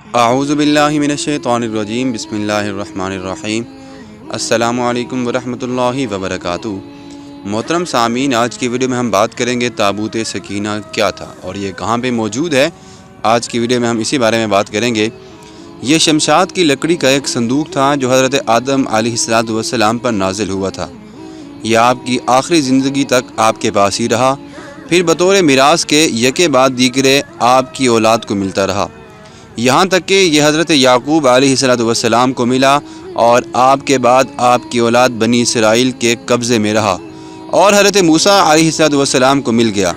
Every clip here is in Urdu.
اعوذ باللہ من الشیطان الرجیم بسم اللہ الرحمن الرحیم السلام علیکم ورحمۃ اللہ وبرکاتہ۔ محترم سامعین، آج کی ویڈیو میں ہم بات کریں گے تابوت سکینہ کیا تھا اور یہ کہاں پہ موجود ہے۔ آج کی ویڈیو میں ہم اسی بارے میں بات کریں گے۔ یہ شمشاد کی لکڑی کا ایک صندوق تھا جو حضرت آدم علیہ السلام پر نازل ہوا تھا۔ یہ آپ کی آخری زندگی تک آپ کے پاس ہی رہا، پھر بطور میراث کے یکے بعد دیگرے آپ کی اولاد کو ملتا رہا، یہاں تک کہ یہ حضرت یعقوب علیہ السلام کو ملا اور آپ کے بعد آپ کی اولاد بنی اسرائیل کے قبضے میں رہا، اور حضرت موسیٰ علیہ السلام کو مل گیا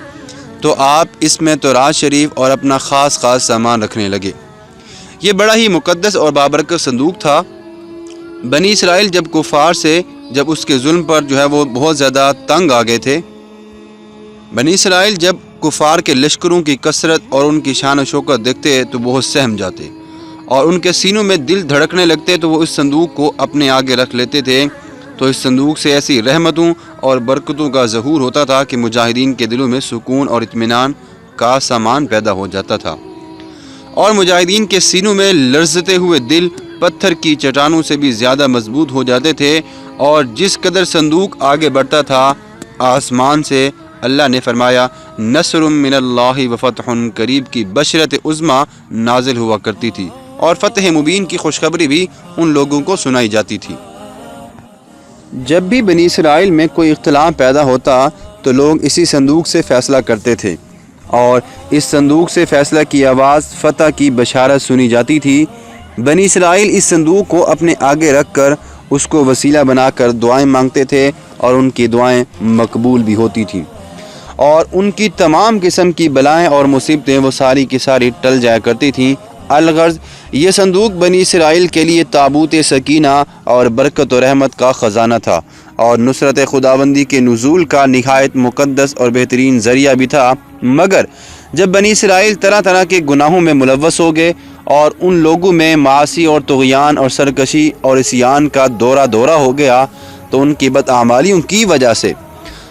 تو آپ اس میں تورات شریف اور اپنا خاص سامان رکھنے لگے۔ یہ بڑا ہی مقدس اور بابرکت صندوق تھا۔ بنی اسرائیل جب کفار سے جب اس کے ظلم پر وہ بہت زیادہ تنگ آ گئے تھے، بنی اسرائیل جب کفار کے لشکروں کی کثرت اور ان کی شان و شوکت دیکھتے تو بہت سہم جاتے اور ان کے سینوں میں دل دھڑکنے لگتے، تو وہ اس صندوق کو اپنے آگے رکھ لیتے تھے۔ تو اس صندوق سے ایسی رحمتوں اور برکتوں کا ظہور ہوتا تھا کہ مجاہدین کے دلوں میں سکون اور اطمینان کا سامان پیدا ہو جاتا تھا، اور مجاہدین کے سینوں میں لرزتے ہوئے دل پتھر کی چٹانوں سے بھی زیادہ مضبوط ہو جاتے تھے۔ اور جس قدر صندوق آگے بڑھتا تھا، آسمان سے اللہ نے فرمایا نصر من اللہ وفتح قریب کی بشرت عظمیٰ نازل ہوا کرتی تھی، اور فتح مبین کی خوشخبری بھی ان لوگوں کو سنائی جاتی تھی۔ جب بھی بنی اسرائیل میں کوئی اختلاف پیدا ہوتا تو لوگ اسی صندوق سے فیصلہ کرتے تھے، اور اس صندوق سے فیصلہ کی آواز فتح کی بشارت سنی جاتی تھی۔ بنی اسرائیل اس صندوق کو اپنے آگے رکھ کر اس کو وسیلہ بنا کر دعائیں مانگتے تھے، اور ان کی دعائیں مقبول بھی ہوتی تھیں، اور ان کی تمام قسم کی بلائیں اور مصیبتیں وہ ساری کی ساری ٹل جایا کرتی تھیں۔ الغرض یہ صندوق بنی اسرائیل کے لیے تابوت سکینہ اور برکت و رحمت کا خزانہ تھا، اور نصرت خداوندی کے نزول کا نہایت مقدس اور بہترین ذریعہ بھی تھا۔ مگر جب بنی اسرائیل طرح طرح کے گناہوں میں ملوث ہو گئے اور ان لوگوں میں معاصی اور طغیان اور سرکشی اور عصیان کا دورہ ہو گیا، تو ان کی بدعمالیوں کی وجہ سے،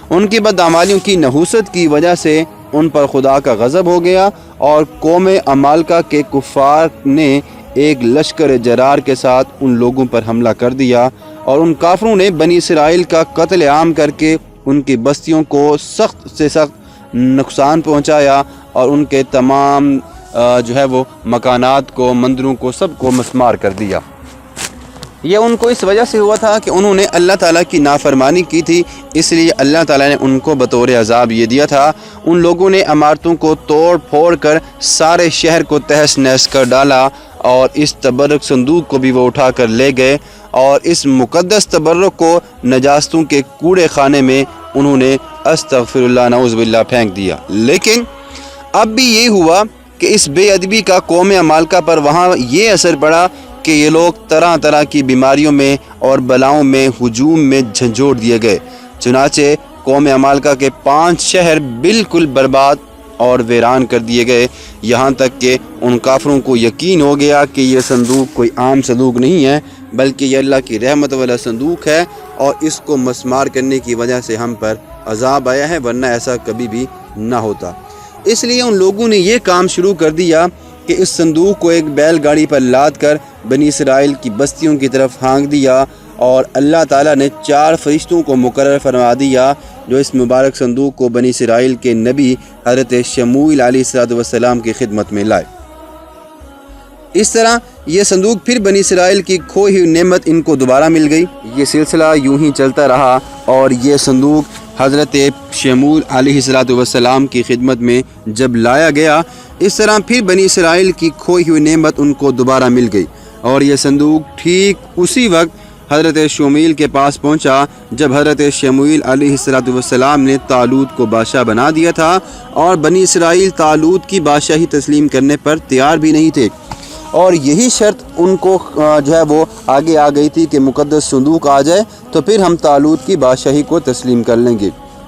ان کی بدعمالیوں کی نحوست کی وجہ سے ان پر خدا کا غضب ہو گیا، اور قوم عمالقہ کے کفار نے ایک لشکر جرار کے ساتھ ان لوگوں پر حملہ کر دیا، اور ان کافروں نے بنی اسرائیل کا قتل عام کر کے ان کی بستیوں کو سخت سے سخت نقصان پہنچایا، اور ان کے تمام وہ مکانات کو، مندروں کو، سب کو مسمار کر دیا۔ یہ ان کو اس وجہ سے ہوا تھا کہ انہوں نے اللہ تعالیٰ کی نافرمانی کی تھی، اس لیے اللہ تعالیٰ نے ان کو بطور عذاب یہ دیا تھا۔ ان لوگوں نے عمارتوں کو توڑ پھوڑ کر سارے شہر کو تہس نہس کر ڈالا، اور اس تبرک صندوق کو بھی وہ اٹھا کر لے گئے، اور اس مقدس تبرک کو نجاستوں کے کوڑے خانے میں انہوں نے استغفر اللہ نعوذ باللہ پھینک دیا۔ لیکن اب بھی یہ ہوا کہ اس بے ادبی کا قوم عمالقہ پر وہاں یہ اثر پڑا کہ یہ لوگ طرح طرح کی بیماریوں میں اور بلاؤں میں ہجوم میں جھنجھوڑ دیے گئے۔ چنانچہ قوم عمالقہ کے 5 شہر بالکل برباد اور ویران کر دیے گئے، یہاں تک کہ ان کافروں کو یقین ہو گیا کہ یہ صندوق کوئی عام صندوق نہیں ہے، بلکہ یہ اللہ کی رحمت والا صندوق ہے، اور اس کو مسمار کرنے کی وجہ سے ہم پر عذاب آیا ہے، ورنہ ایسا کبھی بھی نہ ہوتا۔ اس لیے ان لوگوں نے یہ کام شروع کر دیا کہ اس صندوق کو ایک بیل گاڑی پر لاد کر بنی اسرائیل کی بستیوں کی طرف ہانک دیا، اور اللہ تعالیٰ نے 4 فرشتوں کو مقرر فرما دیا جو اس مبارک صندوق کو بنی اسرائیل کے نبی حضرت شموئیل علیہ السلام کی خدمت میں لائے۔ اس طرح یہ صندوق پھر بنی اسرائیل کی کھوئی ہوئی نعمت ان کو دوبارہ مل گئی۔ یہ سلسلہ یوں ہی چلتا رہا، اور یہ صندوق حضرت شموئیل علیہ السلام کی خدمت میں جب لایا گیا، اس طرح پھر بنی اسرائیل کی کھوئی ہوئی نعمت ان کو دوبارہ مل گئی، اور یہ صندوق ٹھیک اسی وقت حضرت شموئیل کے پاس پہنچا جب حضرت شموئیل علیہ السلام نے طالوت کو بادشاہ بنا دیا تھا، اور بنی اسرائیل طالوت کی بادشاہی تسلیم کرنے پر تیار بھی نہیں تھے، اور یہی شرط ان کو وہ آگے آ گئی تھی کہ مقدس صندوق آ جائے تو پھر ہم طالوت کی بادشاہی کو تسلیم کر لیں گے۔